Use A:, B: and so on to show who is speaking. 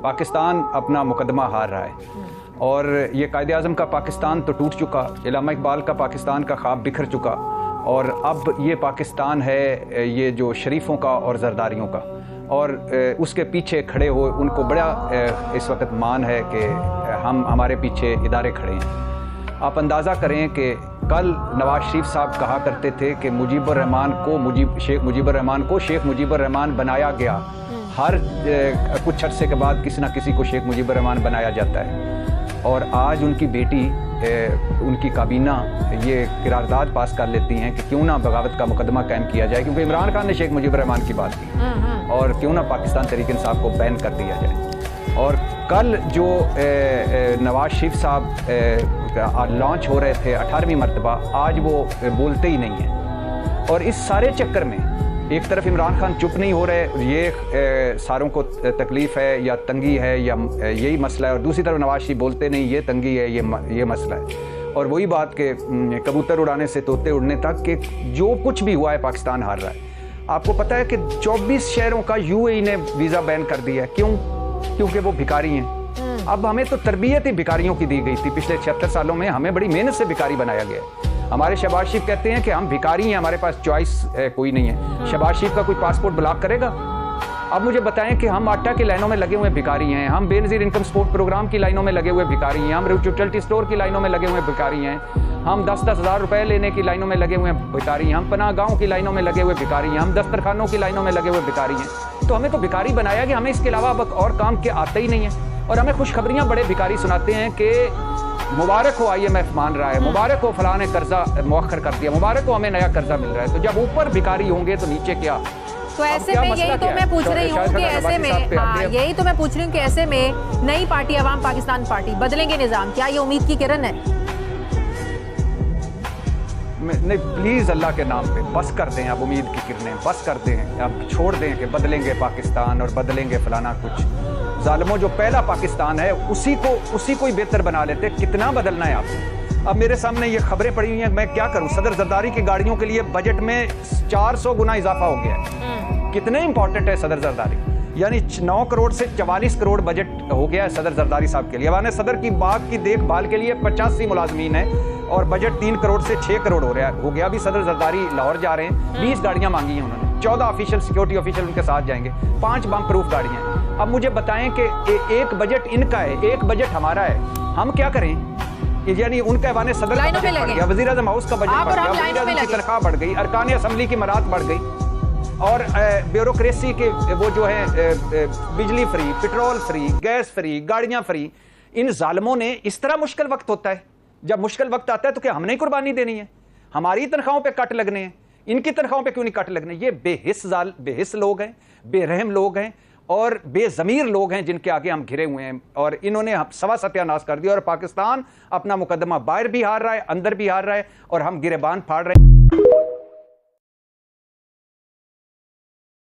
A: पाकिस्तान अपना मुकदमा हार रहा है और ये कायदे आज़म का पाकिस्तान तो टूट चुका, इल्लामा इकबाल का पाकिस्तान का ख्वाब बिखर चुका और अब ये पाकिस्तान है ये जो शरीफों का और जरदारियों का, और उसके पीछे खड़े हो उनको बड़ा इस वक्त मान है कि हमारे पीछे इदारे खड़े हैं। आप अंदाज़ा करें कि कल नवाज शरीफ साहब कहा करते थे कि शेख मुजीबुर रहमान बनाया गया। हर कुछ अरसे के बाद किसी न किसी को शेख मुजीबुर रहमान बनाया जाता है और आज उनकी बेटी उनकी काबीना ये करारदाद पास कर लेती हैं कि क्यों ना बगावत का मुकदमा कायम किया जाए, क्योंकि इमरान खान ने शेख मुजीबुर रहमान की बात की, और क्यों ना पाकिस्तान तहरीक इंसाफ को बैन कर दिया जाए। और कल जो नवाज शरीफ साहब लॉन्च हो रहे थे 18वीं मरतबा, आज वो बोलते ही नहीं हैं। और इस सारे चक्कर में एक तरफ इमरान खान चुप नहीं हो रहे, ये सारों को तकलीफ़ है या तंगी है या यही मसला है, और दूसरी तरफ नवाज शरीफ बोलते नहीं ये तंगी है ये मसला है। और वही बात कि कबूतर उड़ाने से तोते उड़ने तक कि जो कुछ भी हुआ है पाकिस्तान हार रहा है। आपको पता है कि 24 शहरों का यूएई ने वीज़ा बैन कर दिया है। क्यों? क्योंकि वो भिखारी हैं। अब हमें तो तरबियत ही भिखारियों की दी गई थी। पिछले 76 सालों में हमें बड़ी मेहनत से भिखारी बनाया गया है। हमारे शहबाज शरीफ कहते हैं कि हम भिखारी हैं, हमारे पास चॉइस कोई नहीं है। शहबाज शरीफ का कोई पासपोर्ट ब्लॉक करेगा? अब मुझे बताएं कि हम आटा की लाइनों में लगे हुए भिखारी हैं, हम बेनज़ीर इनकम सपोर्ट प्रोग्राम की लाइनों में लगे हुए भिखारी हैं, हम यूटिलिटी स्टोर की लाइनों में लगे हुए भिखारी हैं, हम 10-10 हज़ार रुपए लेने की लाइनों में लगे हुए भिखारी हैं, हम पनाह गाँव की लाइनों में लगे हुए भिखारी हैं, हम दस्तरखानों की लाइनों में लगे हुए भिखारी हैं। तो हमें तो भिखारी बनाया कि हमें इसके अलावा अब और काम के आते ही नहीं है। और हमें खुशखबरियाँ बड़े भिखारी सुनाते हैं कि मुबारक हो IMF मान रहा है, मुबारक हो फलां ने कर्जा मौखर कर दिया, मुबारक हो हमें नया कर्जा मिल रहा है। तो जब ऊपर भिखारी होंगे तो नीचे क्या?
B: तो ऐसे में यही तो मैं पूछ रही हूँ कि ऐसे में यही तो मैं पूछ रही हूँ कि ऐसे में नई पार्टी अवाम पाकिस्तान पार्टी बदलेंगे निजाम, क्या ये उम्मीद की किरण है?
A: नहीं, प्लीज़ अल्लाह के नाम पे बस कर दें, अब उम्मीद की किरणें बस कर दें, अब छोड़ दें कि बदलेंगे पाकिस्तान और बदलेंगे फलाना कुछ। जालिमों, जो पहला पाकिस्तान है उसी को ही बेहतर बना लेते। कितना बदलना है आपको? अब मेरे सामने ये खबरें पड़ी हुई हैं, मैं क्या करूं? सदर जरदारी की गाड़ियों के लिए बजट में 400 गुना इजाफा हो गया है। कितने इंपॉर्टेंट है सदर जरदारी, यानी 9 करोड़ से 44 करोड़ बजट हो गया है सदर जरदारी साहब के लिए। अब सदर की बाग की देखभाल के लिए 85 मुलाजमीन है और बजट 3 करोड़ से 6 करोड़ हो गया। अभी सदर जरदारी लाहौर जा रहे हैं, 20 गाड़ियां मांगी हैं उन्होंने, 14 ऑफिशियल सिक्योरिटी ऑफिशियल उनके साथ जाएंगे, 5 बम प्रूफ गाड़ियां। अब मुझे बताएं कि एक बजट इनका है, एक बजट हमारा है, हम क्या करें? यानी उनके हवाले सदर का बजट बढ़ गया, वज़ीर आज़म हाउस का बजट बढ़ गया, वज़ीर आज़म की तनख्वाह बढ़ गई, अरकान असम्बली की मरात बढ़ गई, और ब्यूरोक्रेसी के वो जो है बिजली free, petrol free, gas free, गाड़ियां फ्री। इन जालिमों ने इस तरह मुश्किल वक्त होता है, जब मुश्किल वक्त आता है तो क्या हमने ही कुर्बानी देनी है? हमारी तनख्वाहों पे कट लगने हैं, इनकी तनख्वाहों पे क्यों नहीं कट लगने? ये बेहिस लोग हैं, बेरहम लोग हैं और बेज़मीर लोग हैं जिनके आगे हम घिरे हुए हैं, और इन्होंने सवा सत्यानाश कर दिया। और पाकिस्तान अपना मुकदमा बाहर भी हार रहा है, अंदर भी हार रहा है, और हम गिरेबान फाड़ रहे हैं।